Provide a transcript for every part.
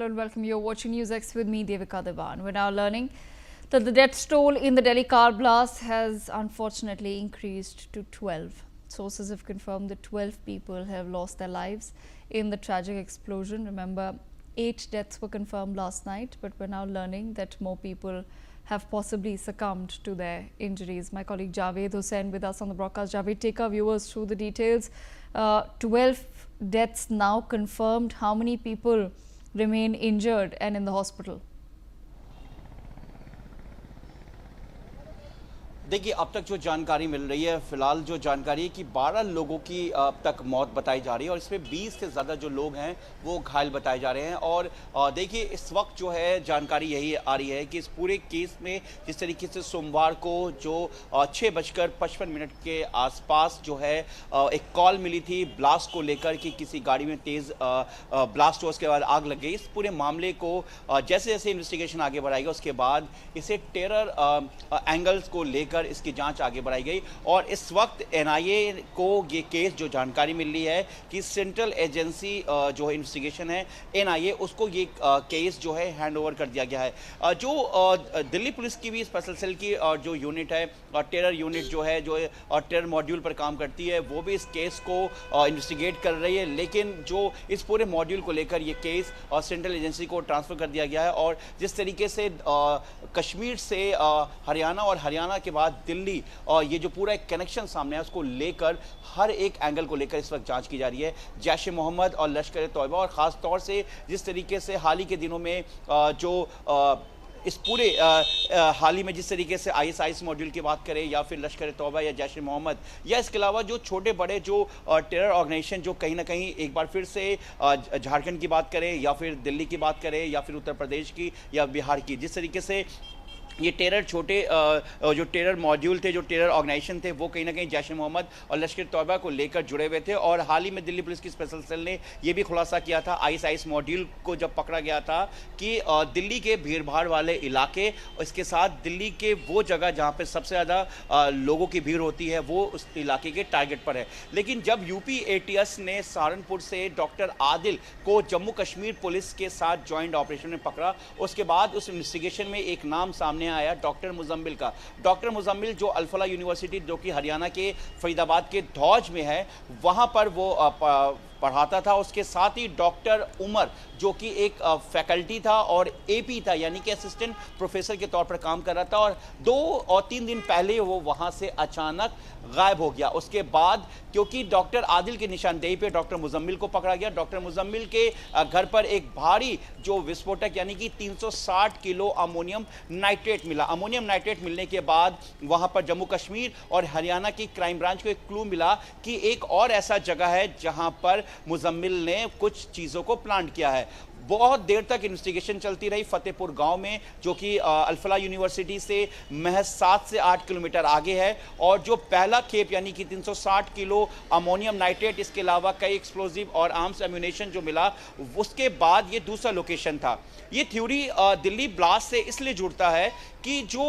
Hello and welcome. You're watching NewsX with me, Devika Devan. We're now learning that the death toll in the Delhi car blast has unfortunately increased to 12. Sources have confirmed that 12 people have lost their lives in the tragic explosion. Remember, 8 deaths were confirmed last night, but we're now learning that more people have possibly succumbed to their injuries. My colleague Javed Hussain with us on the broadcast. Javed, take our viewers through the details. 12 deaths now confirmed. How many people remain injured and in the hospital? देखिए, अब तक जो जानकारी मिल रही है, फिलहाल जो जानकारी है कि 12 लोगों की अब तक मौत बताई जा रही है और इसमें 20 से ज़्यादा जो लोग हैं वो घायल बताए जा रहे हैं। और देखिए, इस वक्त जो है जानकारी यही आ रही है कि इस पूरे केस में जिस तरीके से सोमवार को जो 6:55 के आसपास जो है एक कॉल मिली थी ब्लास्ट को लेकर कि किसी गाड़ी में तेज़ ब्लास्ट हुआ, उसके बाद आग लग गई। इस पूरे मामले को जैसे जैसे इन्वेस्टिगेशन आगे बढ़ाएगा उसके बाद इसे टेरर एंगल्स को लेकर इसकी जांच आगे बढ़ाई गई। और इस वक्त एनआईए को ये केस जो जानकारी मिल रही है कि सेंट्रल एजेंसी जो इन्वेस्टिगेशन है एनआईए, उसको ये केस जो है हैंड ओवर कर दिया गया है। जो दिल्ली पुलिस की भी स्पेशल सेल की जो यूनिट है, टेरर यूनिट जो है, जो टेरर मॉड्यूल पर काम करती है, वो भी इस केस को इन्वेस्टिगेट कर रही है। लेकिन जो इस पूरे मॉड्यूल को लेकर ये केस सेंट्रल एजेंसी को ट्रांसफर कर दिया गया है। और जिस तरीके से कश्मीर से हरियाणा और हरियाणा के बाद दिल्ली और ये जो पूरा एक कनेक्शन सामने है, उसको लेकर हर एक एंगल को लेकर इस वक्त जांच की जा रही है। जैश ए मोहम्मद और लश्कर ए तौबा, और ख़ास तौर से जिस तरीके से हाल ही के दिनों में इस पूरे हाल ही में जिस तरीके से आईएसआईएस मॉड्यूल की बात करें या फिर लश्कर ए तौबा या जैश ए मोहम्मद या इसके अलावा जो छोटे बड़े जो टेरर ऑर्गेनाइजेशन जो कहीं ना कहीं एक बार फिर से झारखंड की बात करें या फिर दिल्ली की बात करें या फिर उत्तर प्रदेश की या बिहार की, जिस तरीके से ये टेरर छोटे जो टेरर मॉड्यूल थे, जो टेरर ऑर्गेनाइजेशन थे, वो कहीं ना कहीं जैश ए मोहम्मद और लश्कर तौबा को लेकर जुड़े हुए थे। और हाल ही में दिल्ली पुलिस की स्पेशल सेल ने ये भी खुलासा किया था आईएसआईएस मॉड्यूल को जब पकड़ा गया था कि दिल्ली के भीड़ भाड़ वाले इलाके, इसके साथ दिल्ली के वो जगह जहाँ पर सबसे ज़्यादा लोगों की भीड़ होती है, वो उस इलाके के टारगेट पर है। लेकिन जब यूपी एटीएस ने सहारनपुर से डॉक्टर आदिल को जम्मू कश्मीर पुलिस के साथ ज्वाइंट ऑपरेशन में पकड़ा, उसके बाद उस इन्वेस्टिगेशन में एक नाम सामने आया डॉक्टर मुजम्मिल का। डॉक्टर मुजम्मिल जो अल-फलाह यूनिवर्सिटी जो कि हरियाणा के फरीदाबाद के धौज में है, वहां पर वो पढ़ाता था। उसके साथ ही डॉक्टर उमर जो कि एक फैकल्टी था और एपी था, यानी कि असिस्टेंट प्रोफेसर के तौर पर काम कर रहा था, और 2 और 3 दिन पहले वो वहां से अचानक गायब हो गया। उसके बाद क्योंकि डॉक्टर आदिल की निशानदेही पे डॉक्टर मुजम्मिल को पकड़ा गया। डॉक्टर मुजम्मिल के घर पर एक भारी जो विस्फोटक यानी कि 360 किलो अमोनियम नाइट्रेट मिला। अमोनियम नाइट्रेट मिलने के बाद वहां पर जम्मू कश्मीर और हरियाणा की क्राइम ब्रांच को एक क्लू मिला कि एक और ऐसा जगह है जहां पर मुजम्मिल ने कुछ चीज़ों को प्लांट किया है। बहुत देर तक इन्वेस्टिगेशन चलती रही फतेहपुर गांव में, जो कि अल-फलाह यूनिवर्सिटी से महज 7 से 8 किलोमीटर आगे है। और जो पहला खेप यानी कि 360 किलो अमोनियम नाइट्रेट, इसके अलावा कई एक्सप्लोजिव और आर्म्स एम्यूनेशन जो मिला, उसके बाद ये दूसरा लोकेशन था। ये थ्योरी दिल्ली ब्लास्ट से इसलिए जुड़ता है कि जो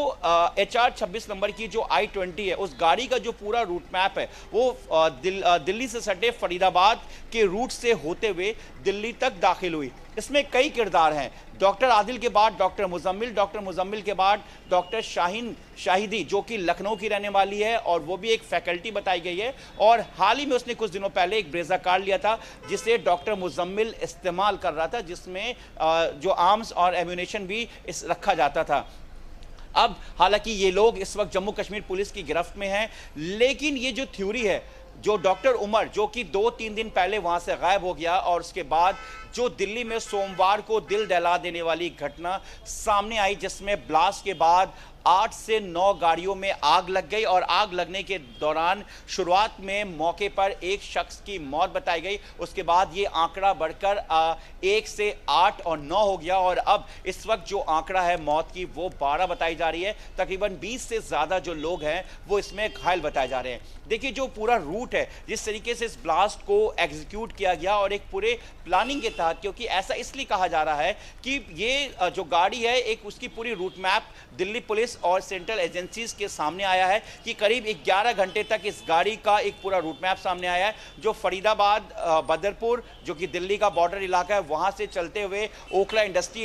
HR 26 नंबर की जो I-20 है, उस गाड़ी का जो पूरा रूट मैप है वो दिल्ली से सटे फरीदाबाद के रूट से होते हुए दिल्ली तक दाखिल हुई। इसमें कई किरदार हैं। डॉक्टर आदिल के बाद डॉक्टर मुजम्मिल के बाद डॉक्टर शाहिदी जो कि लखनऊ की रहने वाली है और वो भी एक फैकल्टी बताई गई है। और हाल ही में उसने कुछ दिनों पहले एक ब्रेजा कार लिया था जिसे डॉक्टर मुजम्मिल इस्तेमाल कर रहा था, जिसमें जो आर्म्स और एम्यूनेशन भी रखा जाता था। अब हालांकि ये लोग इस वक्त जम्मू कश्मीर पुलिस की गिरफ्त में हैं, लेकिन ये जो थ्योरी है, जो डॉक्टर उमर जो कि 2-3 दिन पहले वहां से गायब हो गया और उसके बाद जो दिल्ली में सोमवार को दिल दहला देने वाली घटना सामने आई, जिसमें ब्लास्ट के बाद 8 से 9 गाड़ियों में आग लग गई और आग लगने के दौरान शुरुआत में मौके पर एक शख्स की मौत बताई गई। उसके बाद ये आंकड़ा बढ़कर 1 से 8 और 9 हो गया और अब इस वक्त जो आंकड़ा है मौत की वो 12 बताई जा रही है। तकरीबन 20 से ज़्यादा जो लोग हैं वो इसमें घायल बताए जा रहे हैं। देखिए, जो पूरा रूट है, जिस तरीके से इस ब्लास्ट को एग्जीक्यूट किया गया और एक पूरे प्लानिंग के तहत, क्योंकि ऐसा इसलिए कहा जा रहा है कि ये जो गाड़ी है, एक उसकी पूरी route map Delhi police police और सेंट्रल एजेंसीज के सामने आया है कि करीब 11 घंटे तक इस गाड़ी का एक पूरा रूट मैप सामने आया है, जो फरीदाबाद बदरपुर जो कि दिल्ली का बॉर्डर इलाका है वहां से चलते हुए ओखला इंडस्ट्री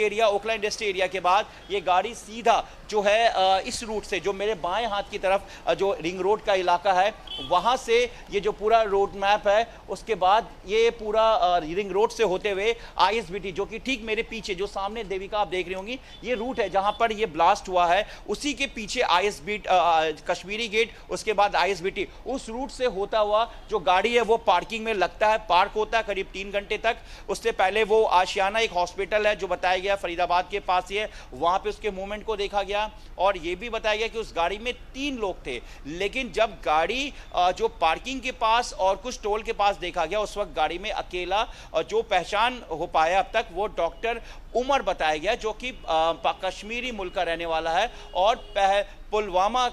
एरिया के बाद ये गाड़ी सीधा जो है इस रूट से, जो मेरे बाएं हाथ की तरफ जो रिंग रोड का इलाका है वहां से ये जो पूरा रोड मैप है, उसके बाद ये पूरा रिंग रोड से होते हुए आईएसबीटी जो कि ठीक मेरे पीछे जो सामने देविका आप देख रही होंगी, ये रूट है जहां पर ये ब्लास्ट हुआ है, उसी के पीछे आईएसबीटी कश्मीरी गेट, उसके बाद आईएसबीटी, उस रूट से होता हुआ जो गाड़ी है वो पार्किंग में लगता है, पार्क होता है करीब 3 घंटे तक। उससे पहले वो आशियाना एक हॉस्पिटल है जो बताया गया फरीदाबाद के पास ही है, वहां पे उसके मूवमेंट को देखा गया और ये भी बताया गया कि उस गाड़ी में 3 लोग थे, लेकिन जब गाड़ी जो पार्किंग के पास और कुछ टोल के पास देखा गया उस वक्त गाड़ी में अकेला जो पहचान हो पाया अब तक वो डॉक्टर उमर बताया गया, जो कि कश्मीरी मूल का रहने वाला है और पुलवामा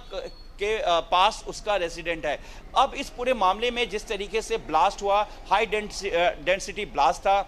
के पास उसका रेसिडेंट है। अब इस पूरे मामले में जिस तरीके से ब्लास्ट हुआ, हाई डेंसिटी ब्लास्ट था,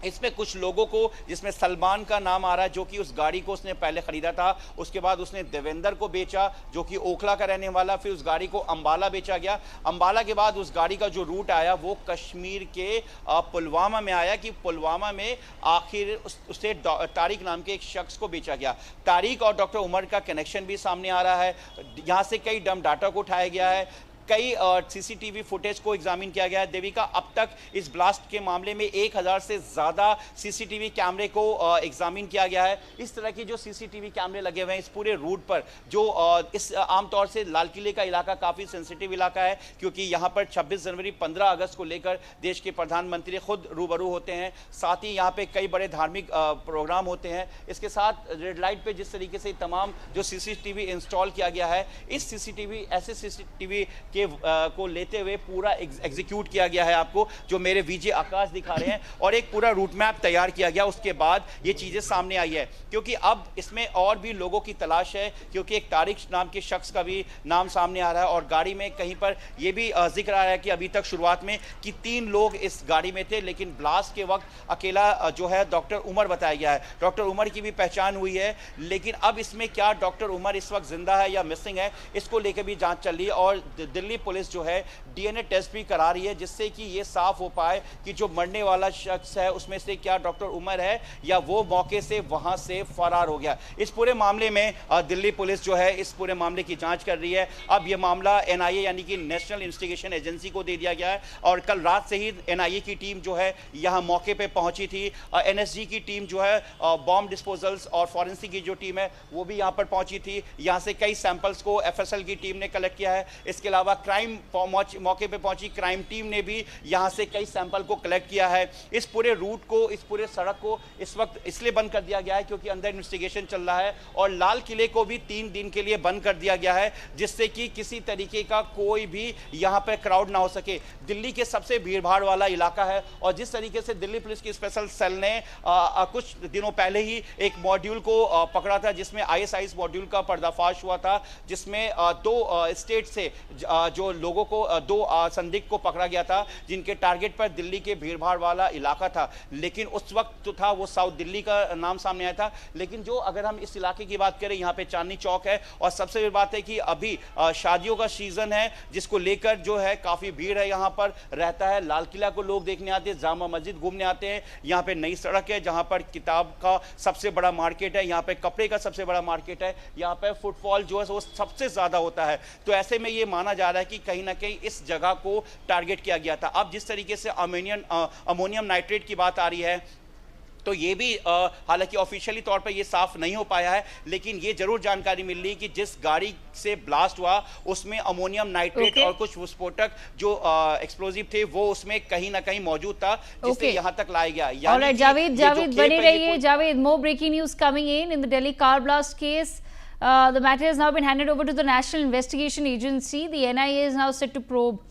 इसमें कुछ लोगों को, जिसमें सलमान का नाम आ रहा है जो कि उस गाड़ी को उसने पहले खरीदा था, उसके बाद उसने देवेंद्र को बेचा जो कि ओखला का रहने वाला, फिर उस गाड़ी को अंबाला बेचा गया, अंबाला के बाद उस गाड़ी का जो रूट आया वो कश्मीर के पुलवामा में आया कि पुलवामा में आखिर उसे तारिक नाम के एक शख्स को बेचा गया। तारिक और डॉक्टर उमर का कनेक्शन भी सामने आ रहा है, यहाँ से कई डम डाटा को उठाया गया है, कई सीसीटीवी फुटेज को एग्जामिन किया गया है। देविका, अब तक इस ब्लास्ट के मामले में 1000 से ज़्यादा सीसीटीवी कैमरे को एग्जामिन किया गया है। इस तरह की जो सीसीटीवी कैमरे लगे हुए हैं इस पूरे रूट पर, जो इस आमतौर से लाल किले का इलाका काफ़ी सेंसिटिव इलाका है, क्योंकि यहाँ पर 26 जनवरी 15 अगस्त को लेकर देश के प्रधानमंत्री खुद रूबरू होते हैं, साथ ही यहाँ पे कई बड़े धार्मिक प्रोग्राम होते हैं। इसके साथ रेड लाइट पे जिस तरीके से तमाम जो सीसीटीवी इंस्टॉल किया गया है, इस सीसीटीवी ऐसे सीसीटीवी को लेते हुए पूरा एग्जीक्यूट किया गया है, आपको जो मेरे विजय आकाश दिखा रहे हैं, और एक पूरा रूट मैप तैयार किया गया। उसके बाद ये चीजें सामने आई है, क्योंकि अब इसमें और भी लोगों की तलाश है, क्योंकि एक तारिक नाम के शख्स का भी नाम सामने आ रहा है और गाड़ी में कहीं पर यह भी जिक्र आ रहा है कि अभी तक शुरुआत में कि 3 लोग इस गाड़ी में थे, लेकिन ब्लास्ट के वक्त अकेला जो है डॉक्टर उमर बताया गया है। डॉक्टर उमर की भी पहचान हुई है, लेकिन अब इसमें क्या डॉक्टर उमर इस वक्त जिंदा है या मिसिंग है, इसको लेकर भी जांच चल रही है और दिल्ली पुलिस जो है डीएनए टेस्ट भी करा रही है, जिससे कि ये साफ हो पाए कि जो मरने वाला शख्स है उसमें से क्या डॉक्टर उमर है या वो मौके से वहां से फरार हो गया। इस पूरे मामले में दिल्ली पुलिस जो है इस पूरे मामले की जांच कर रही है। अब ये मामला एनआईए यानी कि नेशनल इन्वेस्टिगेशन एजेंसी को दे दिया गया है और कल रात से ही एनआईए की टीम जो है यहाँ मौके पे पहुंची थी। एनएसजी की टीम जो है बॉम्ब डिस्पोजल्स और फॉरेंसिक की जो टीम है वो भी यहाँ पर पहुंची थी। यहाँ से कई सैंपल्स को एफएसएल की टीम ने कलेक्ट किया है। इसके अलावा क्राइम मौके पे पहुंची क्राइम टीम ने भी यहाँ से कई सैंपल को कलेक्ट किया है। इस पूरे रूट को, इस पूरे सड़क को इस वक्त इसलिए बंद कर दिया गया है क्योंकि अंदर इन्वेस्टिगेशन चल रहा है, और लाल किले को भी 3 दिन के लिए बंद कर दिया गया है, जिससे कि किसी तरीके का कोई भी यहाँ पर क्राउड ना हो सके। दिल्ली के सबसे भीड़भाड़ वाला इलाका है और जिस तरीके से दिल्ली पुलिस की स्पेशल सेल ने कुछ दिनों पहले ही एक मॉड्यूल को पकड़ा था, जिसमें आईएसआईएस मॉड्यूल का पर्दाफाश हुआ था, जिसमें 2 स्टेट से जो लोगों को 2 संदिग्ध को पकड़ा गया था, जिनके टारगेट पर दिल्ली के भीड़भाड़ वाला इलाका था। लेकिन उस वक्त जो था वो साउथ दिल्ली का नाम सामने आया था। लेकिन जो अगर हम इस इलाके की बात करें, यहाँ पे चांदनी चौक है और सबसे बड़ी बात है कि अभी शादियों का सीजन है, जिसको लेकर जो है काफी भीड़ है यहाँ पर रहता है। लाल किला को लोग देखने आते हैं, जामा मस्जिद घूमने आते हैं। यहाँ पे नई सड़क है जहाँ पर किताब का सबसे बड़ा मार्केट है, यहाँ पे कपड़े का सबसे बड़ा मार्केट है, यहाँ पे फुटफॉल जो है वो सबसे ज्यादा होता है। तो ऐसे में ये माना जा रहा है कि कहीं ना कहीं इस जगह को टारगेट किया गया था। अब जिस तरीके से अमोनियम नाइट्रेट की बात आ रही है, तो ये भी हालांकि ऑफिशियली तौर पर ये साफ नहीं हो पाया है, लेकिन ये जरूर जानकारी मिल रही कि जिस गाड़ी से ब्लास्ट हुआ उसमें अमोनियम नाइट्रेट और कुछ विस्फोटक जो एक्सप्लोजिव थे वो उसमें कहीं ना कहीं मौजूद था, जिससे यहाँ तक लाया गया। ऑलराइट, जावेद बने रहिए। Javed, more breaking news coming in the Delhi car blast case. The matter has now been handed over to the National Investigation Agency. The NIA is now set to probe